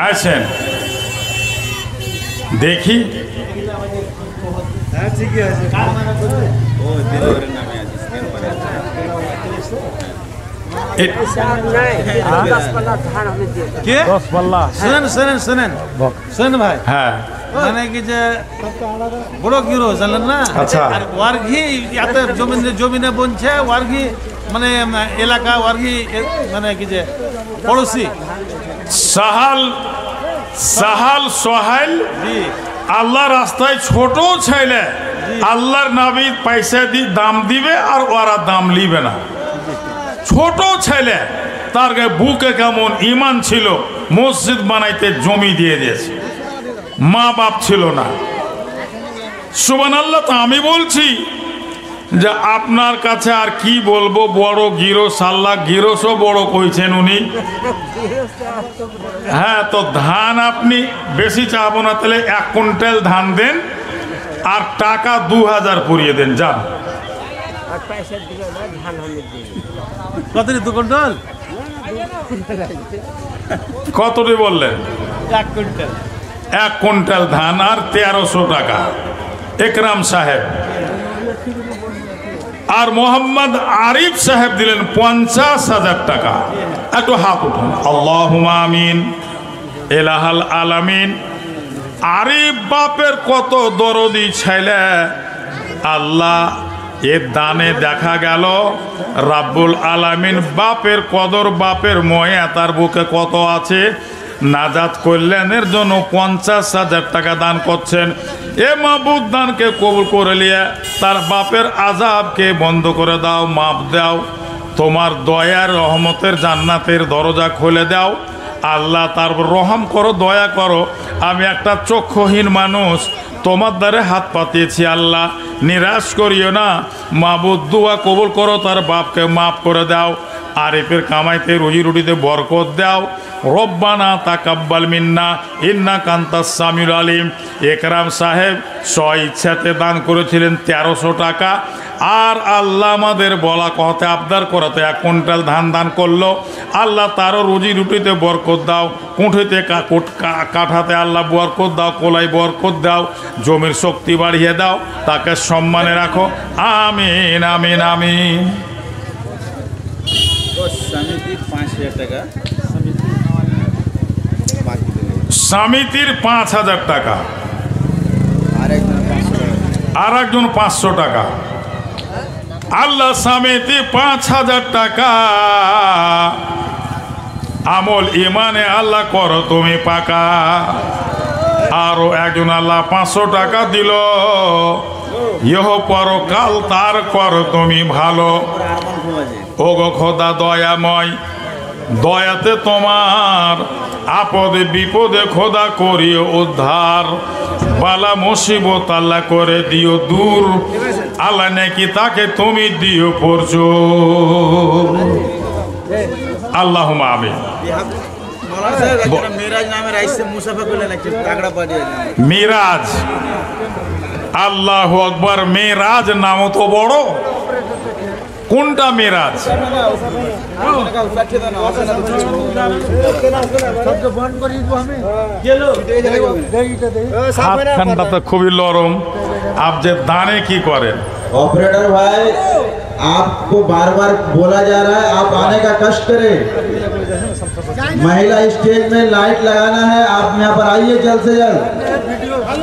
আসেন দেখি। শোনেন ভাই, হ্যাঁ মানে কি যে বড় গিরো জানেন না? আচ্ছা। আর ওয়ার্ঘি এত জমিনে বনছে, ওয়ার্ঘি মানে এলাকা, ওয়ার্ঘি মানে কি যে পড়োশি সাহাল সোহাইল আল্লাহ রাস্তায় ছোট ছেলে, আল্লাহর নবী পয়সা দাম দিবে আর ওরা দাম লিবে না। ছোট ছেলে, তার বুকে কেমন ইমান ছিল, মসজিদ বানাইতে জমি দিয়ে দিয়েছে, মা বাপ ছিল না। সুবহানাল্লাহ। তো আমি বলছি যে আপনার কাছে আর কি বলবো, বড় গিরস, আল্লাহ গিরসও বড় কইছেন উনি। হ্যাঁ, তো ধান আপনি বেশি চাবো না, তাহলে 1 কুইন্টাল ধান দেন আর টাকা 2000 পুরিয়ে দেন, যান। কত 2 কুইন্টাল? কতটি বললেন? 1 কুইন্টাল। 1 কুইন্টাল ধান আর 1300 টাকা একরাম সাহেব। আর মোহাম্মদ আরিফ সাহেব দিলেন 50,000 টাকা। একটু হাত উঠুন। আল্লাহুম্মা আমিন ইলাহাল আলামিন। আরিফ বাপের কত দরদি ছেলে, আল্লাহ এর দানে দেখা গেল রাব্বুল আলামিন বাপের কদর, বাপের ময়া তার বুকে কত আছে। নাজাত কল্যাণের জন্য 50,000 টাকা দান করছেন। এ মাবুদ দানকে কবুল করে নিয়ে তার বাপের আযাবকে বন্ধ করে দাও, মাপ দাও। তোমার দয়ার রহমতের জান্নাতের দরজা খুলে দাও আল্লাহ, তার রহম করো, দয়া করো। আমি একটা চক্ষুহীন মানুষ, তোমার দ্বারে হাত পাতিয়েছি আল্লাহ, নিরাশ করিও না। মাবুদ দোয়া কবুল করো, তার বাপকে মাফ করে দাও। আরিফের কামাইতে রুজি রুটিতে বরকত দাও। রব্বানা তাকাব্বাল মিন্না ইন্নাকা আনতাস সামিউল আলিম। একরাম সাহেব স্ব-ইচ্ছাতে দান করেছিলেন 1300 টাকা। আর আল্লাহ আমাদের বলা কথাতে আবদার করাতে 1 কুইন্টাল ধান দান করলো। আল্লাহ তারও রুজি রুটিতে বরকত দাও, কুঁঠিতে কাঠাতে আল্লাহ বরকত দাও, কোলাই বরকত দাও, জমির শক্তি বাড়িয়ে দাও, তাকে সম্মানে রাখো। আমিন আমিন আমিন। সমিতির 5,000 টাকা, আর একজন 500 টাকা। আল্লাহ সমিতি 5,000 টাকা। আমল ইমানে আল্লাহ করো তুমি পাকা। আরো একজন আল্লাহ 500 টাকা দিল। ইহ পরকাল তার করো তুমি ভালো। ওগো খোদা দয়াময়, দয়াতে তোমার আপদে বিপদে খোদা করিও উদ্ধার। বালা মুসিবত আল্লাহ করে দিও দূর। আল্লাহ নাকি তাকে তুমি দিও পরজো। আল্লাহুম্মা আমিন। মিরাজ, আল্লাহু আকবার। মেরাজ নাম তো বড়, কোনটা মেরাজ? হাতখানটা তো খুবই নরম। आप जे दाने की करें? ऑपरेटर भाई, आपको बार बार बोला जा रहा है, आप आने का कष्ट करें। महिला स्टेज में लाइट लगाना है, आप यहाँ पर आइए जल्द से जल्द।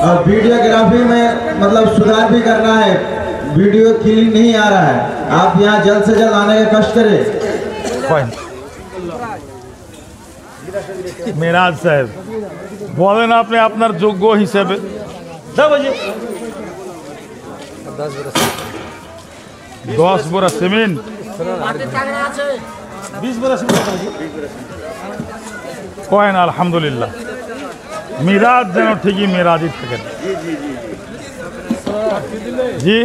और वीडियोग्राफी में मतलब सुधार भी करना है, वीडियो क्लीन नहीं आ रहा है, आप यहाँ जल्द से जल्द आने का कष्ट करें। मेराज साहब बोलें आपने আপনার যোগ্য হিসেবে 10 बोरा सीमेंट, 20 बोरा सीमेंट কয়েন। আলহামদুলিল্লাহ, মিরাজ যেন ঠিকই মিরাজই থাকেন। জি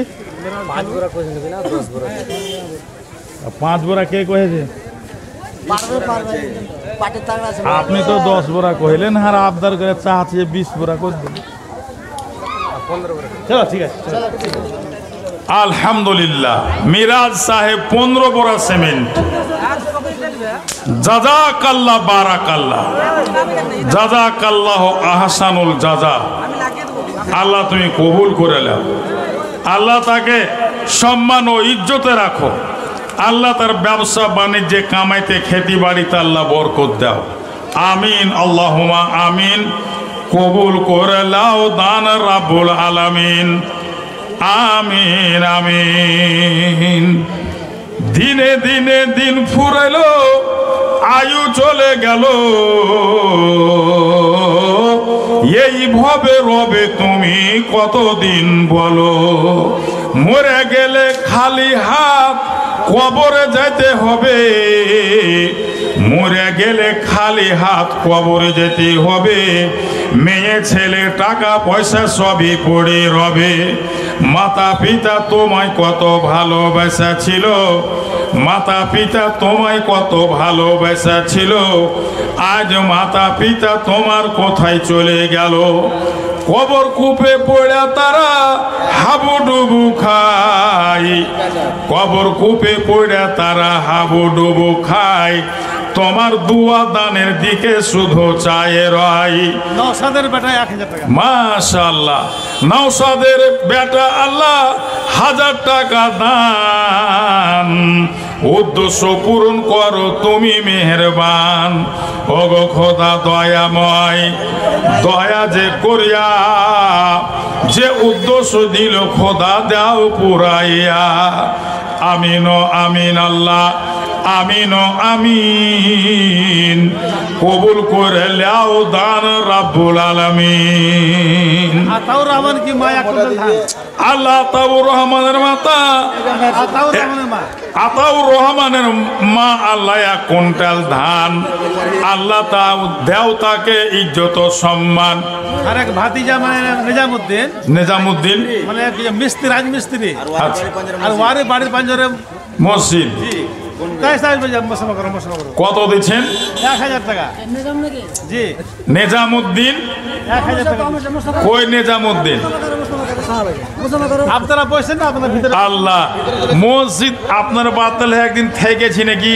5 बोरा কইছেন না, 10 बोरा। 5 बोरा কে কইছে? আপনি তো 10 बोरा কইলেন, আর আবদার করে চাচ্ছে 20 बोरा করে দিন। 15 बोरा। চলো ঠিক আছে। আলহামদুলিল্লাহ মিরাজ সাহেব 15 বড়া সিমেন্ট জাযাকাল্লাহ বারাকাল্লাহ জাযাকাল্লাহ আহসানুল জাযা আল্লাহ তুমি কবুল করে নাও আল্লাহ তাকে সম্মান ও ইজ্জতে রাখো আল্লাহ তার ব্যবসা বাণিজ্যে কামাইতে খেতি বাড়িতে আল্লাহ বরকত দাও আমিন আল্লাহুম্মা আমিন কবুল করে নাও দান রাব্বুল আলামিন আমিন আমিন দিনে দিনে দিন ফুরাইলো আয়ু চলে গেল এইভাবে রবে তুমি কতদিন বলো মরে গেলে খালি হাত কবরে যেতে হবে মরে গেলে খালি হাত কবরে যেতে হবে মেয়ে ছেলে টাকা পয়সা সবই পড়ে রবে মাতা পিতা তোমায় কত ভালোবাসা ছিল মাতা পিতা তোমায় কত ভালোবাসা ছিল আজ মাতা পিতা তোমার কোথায় চলে গেল কবর কূপে পড়ে তারা হাবুডুবু খায় কবর কূপে পড়ে তারা হাবুডুবু খায় তোমার দুয়া দানের দিকে শুধু চায়ে রয় নওশাদের বেটা 1000 টাকা মাশাআল্লাহ নওশাদের বেটা আল্লাহ 1000 টাকা দান উদ্দেশ্য পূরণ করো তুমি মেহেরবান ওগো খোদা দয়াময় দয়া যে করিয়া যে উদ্দেশ্য দিল খোদা দাও পুরাইয়া আমিন আমিন আল্লাহ আমিন আমিন কবুল করে লাও দান রাব্বুল আলামিন আতাউর রহমান কি মা এক কুইন্টাল ধান আল্লাহ আতাউর রহমানের মাতা আতাউর রহমানের মা আতাউর রহমানের মা আল্লাহ 1 কুইন্টাল ধান আল্লাহ তাও দেও তাকে ইজ্জত সম্মান আর এক ভাতিজা মানে নিজামুদ্দিন মানে মিস্ত্রি রাজমিস্ত্রি আচ্ছা আর ওয়ারে বাড়ির পাঞ্জরে মসজিদ তাই সাহেব মশলা করো কত দিচ্ছেন 1000 টাকা জি নিজামুদ্দিন 1000 টাকা কই নিজামুদ্দিন আপনারা বসেন না আপনার ভিতরে আল্লাহ মসজিদ আপনার বার্তালে একদিন থেকেছি নাকি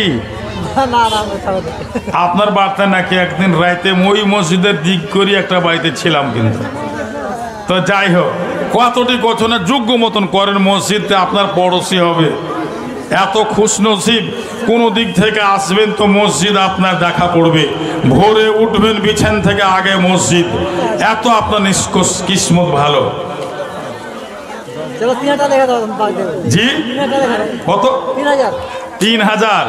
আপনার বার্তা নাকি একদিন রাইতে ওই মসজিদের দিক করি একটা বাড়িতে ছিলাম কিন্তু তো যাই হোক কতটি ঘটনা যোগ্য মতন করেন মসজিদে আপনার পড়োশি হবে এত খুশনসিব কোন দিক থেকে আসবেন তো মসজিদ আপনার দেখা পড়বে ভোরে উঠবেন বিছান থেকে আগে মসজিদ এত আপনার কিসমত ভালো জি কত 3000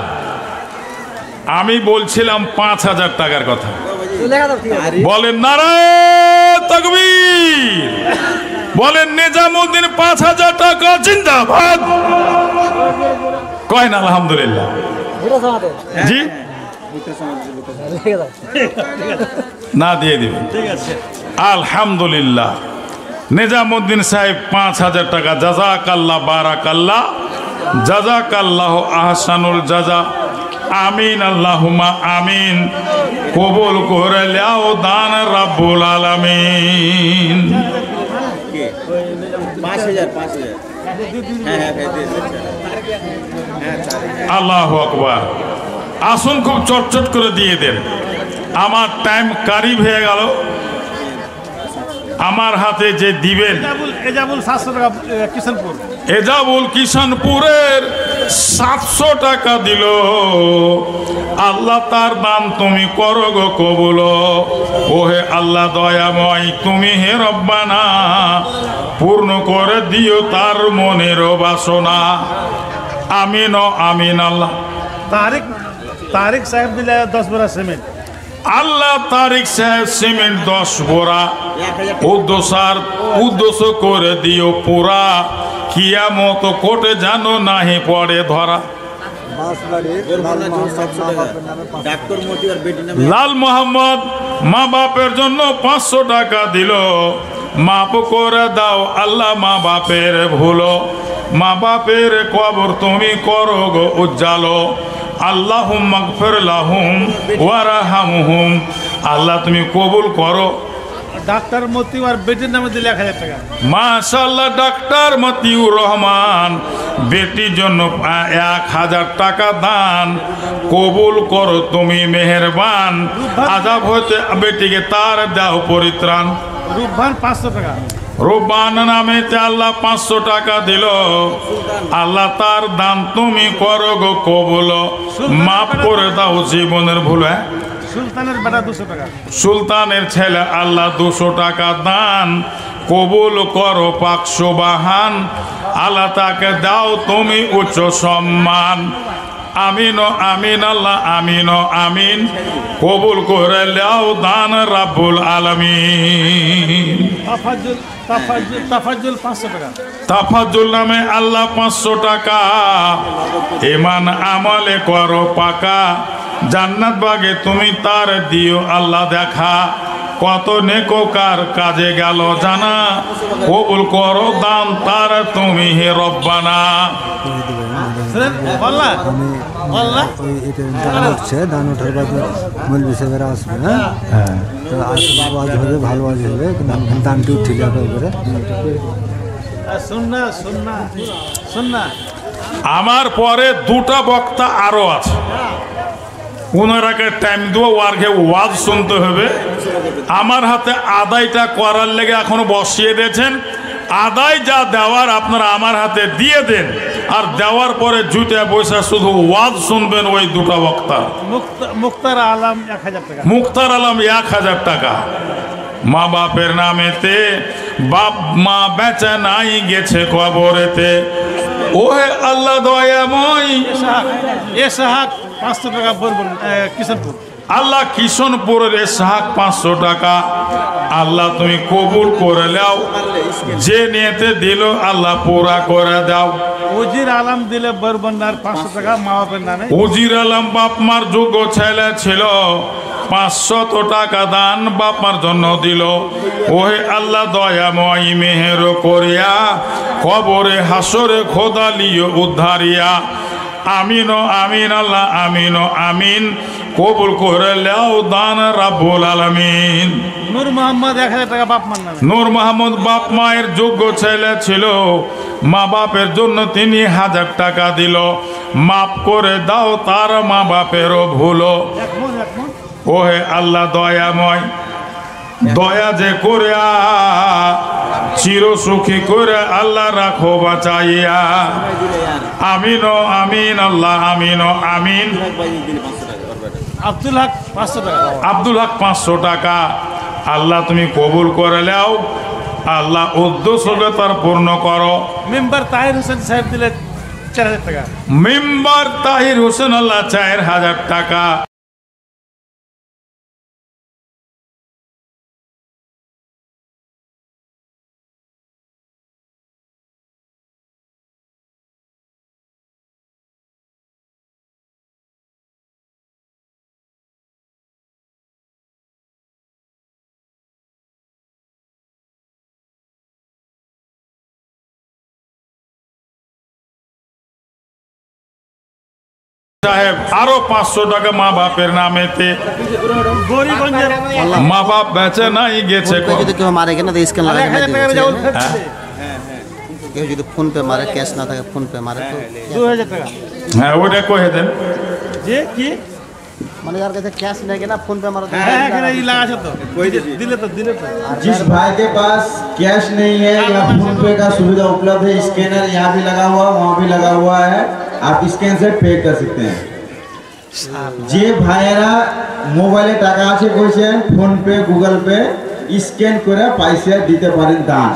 আমি বলছিলাম 5000 টাকার কথা বলেন নারায়ে তাকবীর বলেন নিজামুদ্দিন 5000 টাকা জিন্দাবাদ কয় না আলহামদুলিল্লাহ জি না দিয়ে দিবেন আলহামদুলিল্লাহ নিজামুদ্দিন সাহেব 5000 টাকা জাযাকাল্লাহ বারাকাল্লাহ জাযাকাল্লাহ আহসানুল জাযা আমিন আল্লাহুম্মা আমিন কবুল করে লাও দান রাব্বুল আলামিন 5000 আল্লাহু আকবার আসুন খুব চটচট করে দিয়ে দেন আমার টাইম কারিব হয়ে গেল আমার হাতে যে দিবেন এজাবুল 700 টাকা কিশনপুর এজাবুল কিশনপুরের 700 টাকা দিল আল্লাহ তার দান তুমি করো গো কবুল ওহে আল্লাহ দয়াময় তুমি হে রব্বানা পূর্ণ করে দিও তার মনের বাসনা আমিন আমিন আল্লাহ তারিক সাহেব দিলে 10 বড়া সিমেন্ট আল্লাহ তারিক সাহেব সিমেন্ট 10 বোরা উদ্দেশ্য করে দিও পুরা কিয়ামত কোটে জানো নাহি পড়ে ধরা লাল মোহাম্মদ মা বাপের জন্য 500 টাকা দিল মাপ করে দাও আল্লাহ মা বাপের ভুলো মা বাপের কবর তুমি করো গো উজ্জালো আল্লাহুম্মা গফির লাহুম ওয়ারহামহুম আল্লাহ তুমি কবুল করো ডাক্তার মতিউর বেটির নামে দিলে 1000 টাকা। মাশাআল্লাহ, ডাক্তার মতিউর রহমান বেটির জন্য 1000 টাকা দান কবুল করো তুমি মেহেরবান। আযাব হতে বেটিকে তার দাও পরিত্রাণ। রূপবান 500 টাকা। রূপবান নামেতে আল্লাহ 500 টাকা দিল। আল্লাহ তার দান তুমি করো গো কবুল, মাফ করে দাও জীবনের ভুল। সুলতানের বেটা 200 টাকা। সুলতানের ছেলে আল্লাহ 200 টাকা দান কবুল করো পাক সুবহান। আল্লাহ তাকে দাও তুমি উচ্চ সম্মান। আমিন আমিন আল্লাহ আমিন আমিন, কবুল করে দাও দান রাব্বুল আলামিন। তাফাজ্জুল 500 টাকা। তাফাজ্জুল নামে আল্লাহ 500 টাকা। ইমান আমলে করো পাকা, জান্নাত বাগে তুমি তার দিও আল্লাহ দেখা। কত নেককার কাজে গেল জানা, কবুল করো দান তার তুমি হে রব্বানা। দান উঠছে, দান ওঠার বাদে মৌলভী সাহেবেরা আসবে। হ্যাঁ, তো আওয়াজ হবে, ভালো আওয়াজ হবে, দানটি উঠে যাবে এবারে। আমার পরে 2টা বক্তা আরো আছে, ওনারাকে টাইম দেবো, ওয়ার্কে ওয়াজ শুনতে হবে। আমার হাতে আদায়টা করার লেগে এখনো বসিয়ে দিয়েছেন। আদায় যা দেওয়ার আপনারা আমার হাতে দিয়ে দেন, আর দেওয়ার পরে জুতে বসে শুধু ওয়াজ শুনবেন ওই 2টা বক্তা। মুক্তার আলম 1000 টাকা। মুক্তার আলম 1000 টাকা। মা বাপের নামেতে, বাপ মা বেচা নাই গেছে কবরেতে। ওহে আল্লাহ দয়াময়। এসহাক 500 টাকা কিশোরপুর। আল্লাহ কিশনপুরের এসহাক 500 টাকা। আল্লাহ তুমি কবুল করে নাও, যে নিয়েতে দিল আল্লাহ পুরা করে দাও। উজির আলম দিলে বরবন্দার 500 টাকা মা বাপের নামে। উজির আলম বাপ মার যোগ্য ছেলে ছিল, 500 টাকা দান বাপ মার জন্য দিল। ওহে আল্লাহ দয়াময় মেহের করিয়া, কবরে হাসরে খোদা লিও উদ্ধারিয়া। আমিন আমিন আল্লাহ আমিন আমিন, কবুল করে লাও দান রাব্বুল আলামিন। নূর মোহাম্মদ 1000 টাকা বাপ মার নামে। নূর মোহাম্মদ বাপ মায়ের যোগ্য ছেলে ছিল, মা বাপের জন্য তিনি 1000 টাকা দিল। মাফ করে দাও তার মা বাপেরও ভুলো। ওহে আল্লাহ দয়াময়, দয়া যে করে চির সুখী করে আল্লাহ রাখো বাঁচাইয়া। আমিন আমিন আল্লাহ আমিন আমিন। আব্দুল হক 500 টাকা। আব্দুল হক 500 টাকা। আল্লাহ তুমি কবুল করে নাও, আল্লাহ উদ্দেশ্যকে তার পূর্ণ করো। মেম্বার তাহির হোসেন সাহেব দিলে 4000 টাকা। মেম্বার তাহির হোসেন আল্লাহ 4000 টাকা। সাহেব আরো 500 টাকা মা বাপের নামেতে। মা বাপ বেঁচে নাই গেছে। যদি কেউ মারে কেন স্ক্যান লাগাই কেউ যদি ফোন পে মারে, ক্যাশ না থাকে ফোন পে মারে তো 2000 টাকা। হ্যাঁ ওইটা কহে দেন। যে কি মানে যার কাছে ক্যাশ নেই না ফোন পে মারে। হ্যাঁ এখানে ই লাগা আছে তো, দিলে তো। जिस भाई के पास कैश नहीं है या फोन पे का सुविधा उपलब्ध है, स्कैनर यहाँ भी लगा हुआ, वहाँ भी लगा हुआ है, आप स्कैन से पे कर सकते हैं। যে ভাইয়েরা মোবাইলে টাকা আছে কইছেন, phone pay Google pay scan করে পয়সা দিতে পারেন দান,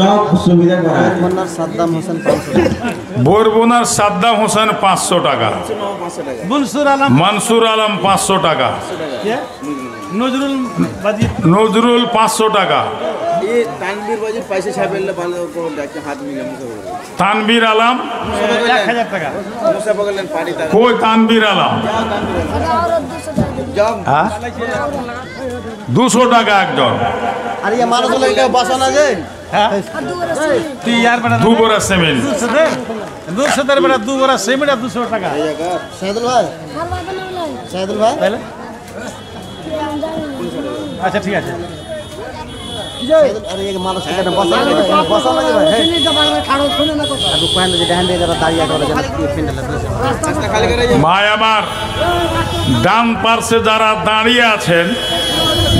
সব সুবিধা করা আছে। সাদ্দাম হোসেন 500 টাকা। বরগুনার সাদ্দাম হোসেন 500 টাকা। মনসুর আলম 500 টাকা। নজরুল বাজি নজরুল 500 টাকা। তানবীর আলম 1000 টাকা। কই তানবীর আলম 200 টাকা একজন। আর ইয়া মানুষ লাগে বাসনা যায়। হ্যাঁ তুই यार বেটা দুবরা সিমেন্ট 200 বেটা দুবরা সিমেন্ট 200 টাকা। সাইদুল ভাই, সাইদুল ভাই তাহলে আচ্ছা ঠিক আছে। अरे ये मानो से बसा लगे भाई अब कोई ना ध्यान दे जरा दाढ़ी वाला जरा पेंडल है ভাই আমার ডান পার্শ্বে যারা দাঁড়িয়ে আছেন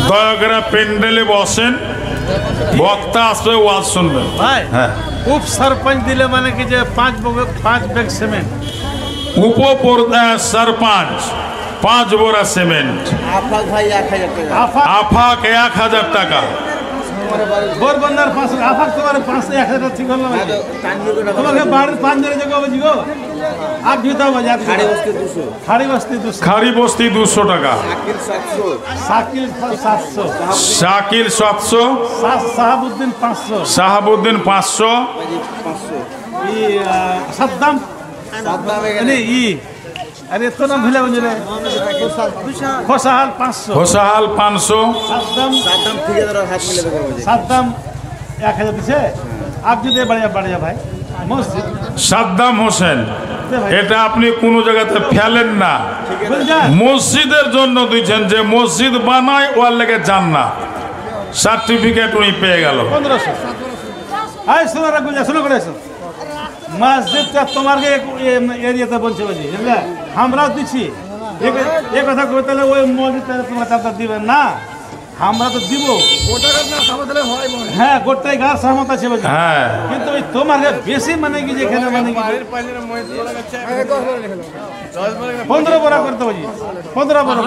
দয়া করে প্যান্ডেলে বসেন, বক্তা আসবে ওয়াজ শুনবেন। ভাই হ্যাঁ, উপ सरपंच দিলে মানে কি যে 5 ব্যাগ সিমেন্ট, सरपंच 5 बोरा सीमेंट, आफाक भाई 1000 টাকা आफाक 1000 টাকা, गोरबंदर 500, आफाक तुम्हारे 500 ठीक होना भाई तुम्हारे बाहर 5 दिन जगह बजिगो आप जूता बजा खाड़ी बस्ती 200 खाड़ी बस्ती 200 खारी बस्ती 200 টাকা, साकिल 700 साकिल 700 शाकिल 700, साहबुद्दीन 500 शाहबुद्दीन 500, 500 ये सद्दाम नहीं ये अरे तो नाम भूले मुझे खुशहाल 500 खुशहाल 500, सद्दाम सादम ठेकेदार हाथ मिले देखो मुझे सद्दाम 1000 पीछे आप जो दे बढ़िया भाई मस्जिद সাদ্দাম হোসেন। এটা আপনি কোনো জায়গাতে ফেলেন না, गुलजार মসজিদের জন্য দিচ্ছেন, যে মসজিদ বানায় ওর লেগে যান না, সার্টিফিকেট উনি পেয়ে গেল। 1500 আয় শোনো রে গুলজার শোনো করে এসো মসজিদটা তোমার এরিয়াতে বলছে বুঝি বুঝলে আমরাও দিচ্ছি এ কথা কই তাহলে ওই মসজিদটা তোমরা চাঁদা দিবেন না, আমরা তো দিব হ্যাঁ গোটাই গাছ সহমত আছে বুঝি হ্যাঁ, কিন্তু ওই তোমার বেশি মানে কি যেখানে মানে কি 15 বড়া করতে বুঝি 15 বড়া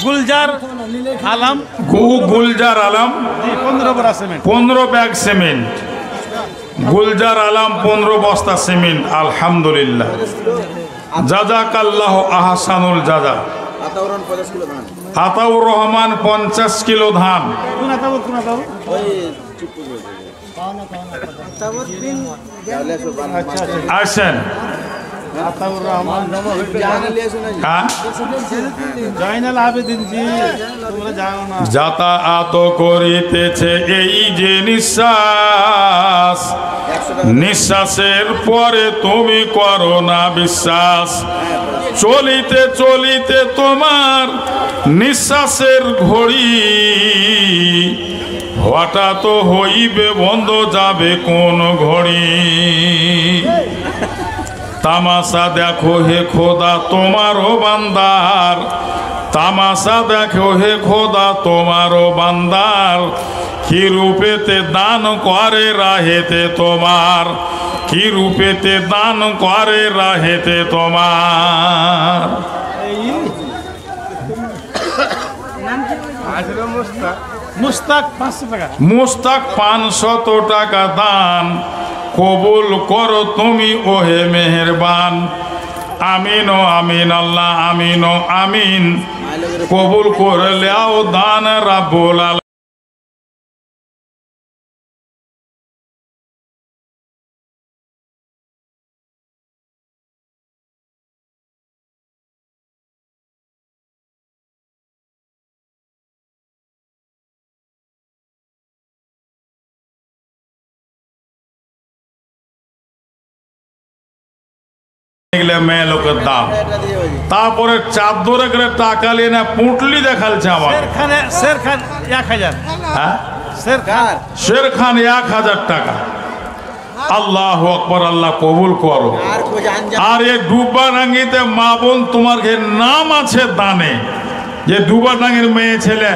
গুলজার আলম গুলজার আলম 15 বড়া cement 15 bag cement, Gulzar Alam 15 বস্তা সিমেন্ট। আলহামদুলিল্লাহ, জাযাকাল্লাহ আহসানুল জাযা। আতাউরন 50 কিলো ধান আতাউর রহমান 50 কিলো ধান। কোন আতাউ ওই চুপ করে আচ্ছা আচ্ছা আসেন, আতাউর রহমান জানা লিয়েছো না হ্যাঁ, জয়নাল আবেদিন জি তোমরা জানো না যাতায়াত করিতেছে এই যে নিঃশ্বাস, নিঃশ্বাসের পরে তুমি করো না বিশ্বাস, চলিতে চলিতে তোমার নিঃশ্বাসের ঘড়ি হঠাৎ হইবে বন্ধ যাবে কোন ঘড়ি। তামাশা দেখো হে খোদা তোমারও বান্দার, তামাশা দেখো হে খোদা তোমারও বান্দার, কি রূপেতে দান করে রাহেতে তোমার, কি রূপেতে দান করে রাহেতে তোমার। মুস্তাক 500 টাকা মুস্তাক 500 টাকা দান কবুল করো তুমি ওহে মেহেরবান। আমিন ও আমিন আল্লাহ আমিন ও আমিন, কবুল করে লেও দান রাব্বুল আলামিন। মেয়ে লোকের দাম, তারপরে চাদরে করে টাকা নিয়ে না পুঁটলি দেখালছে আমার। শের খান 1000 হ্যাঁ, শের খান শের খান 1000 টাকা। আল্লাহ আকবার, আল্লাহ কবুল করো। আর কো জান আর এই ডুবাডাঙ্গিতে মা বোন তোমার নাম আছে দানে, যে ডুবাডাঙ্গির মেয়ে ছেলে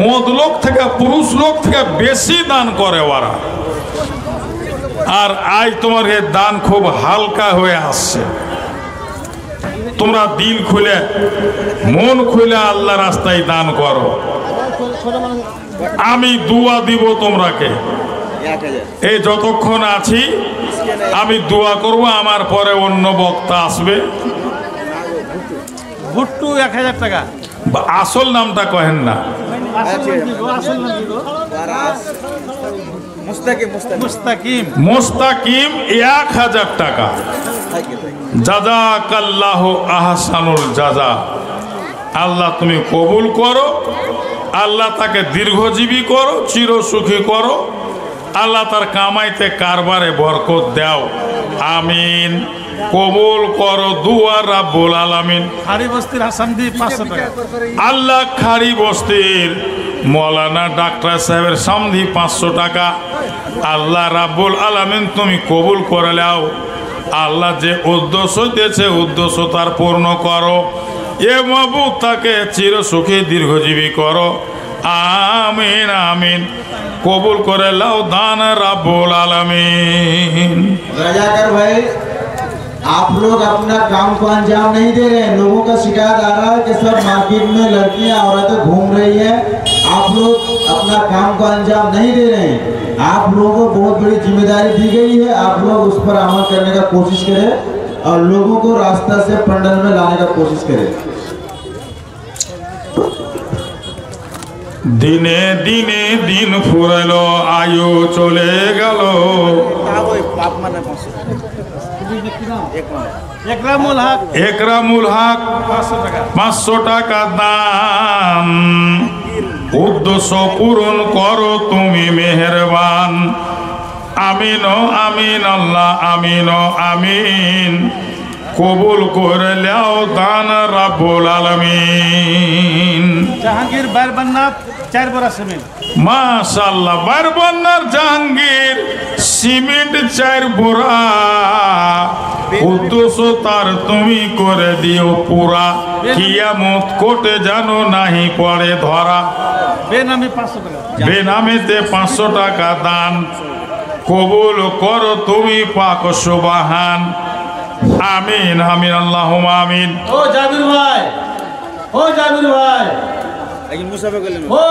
মদ লোক থেকে পুরুষ লোক থেকে বেশি দান করে ওরা। আর আজ তোমার দান খুব হালকা হয়ে আসছে। তোমরা দিল খুলে মন খুলে আল্লাহ রাস্তায় দান করো। আমি দুয়া দিব তোমরাকে, 1000 এই যতক্ষণ আছি আমি দোয়া করব, আমার পরে অন্য বক্তা আসবে। ভুট্টু 1000 টাকা আসল নামটা কহেন না, আসল নাম কি গো? মুস্তাকিম মুস্তাকিম মোস্তাকিম 1000 টাকা। জাযাকাল্লাহ আহসানুল জাযা। আল্লাহ তুমি কবুল করো, আল্লাহ তাকে দীর্ঘজীবী করো, চিরসুখী করো, আল্লাহ তার কামাইতে কারবারে বরকত দাও। আমিন। কবুল করো দুয়া রাব্বুল আলামিন। হাড়ি বস্তির হাসামদি 500 টাকা। আল্লাহ খাড়ি বস্তির মৌলানা ডাক্তার সাহেবের সামধি 500 টাকা। আল্লাহ রাব্বুল আলামিন তুমি কবুল করে নাও। আল্লাহ যে উদ্দেশ্য হইতেছে উদ্দেশ্য তার পূর্ণ করো। এ মাবুদ তাকে চির সুখী দীর্ঘজীবী করো। আমিন আমিন। কবুল করে লাও দান রাব্বুল আলামিন। रजाकर भाई, आप लोग अपना काम को अंजाम नहीं दे रहे हैं। लोगों का शिकायत आ रहा है कि सब मार्केट में लड़कियां औरतें घूम रही हैं, आप लोग अपना काम को अंजाम नहीं दे रहे हैं। आप लोगों को बहुत बड़ी जिम्मेदारी दी गई है, आप लोग उस पर अमल करने का कोशिश करें और लोगों को रास्ता से पंडल में लाने का कोशिश करें। দিনে দিনে দিন ফুরালো, আয়ু চলে গেল। একরামুল হক একরামুল হক 500 টাকা। 500 টাকা দান। উদ্দেশ্য পূরণ করো তুমি মেহেরবান। আমিন ও আমিন আল্লাহ আমিন ও আমিন। কবুল করে লাও দান রাব্বুল আলামিন। জাহাঙ্গীর বাইরবান্নাথ 4 বড়া সিমেন্ট। মাশাআল্লাহ, বারবান্নার জাহাঙ্গীর সিমেন্ট 4 বোরা। উদ্দেশ্য তার তুমি করে দিও পুরা। কিয়ামত কোটে জানো নাহি পড়ে ধরা। বেনামি 500 টাকা। বেনামেতে 500 টাকা দান। কবুল করো তুমি পাক সুবহান। আমিন আমিন আল্লাহুম্মা আমিন। ও জাবির ভাই, ও জাবির ভাই, মুসাফে করলেন ও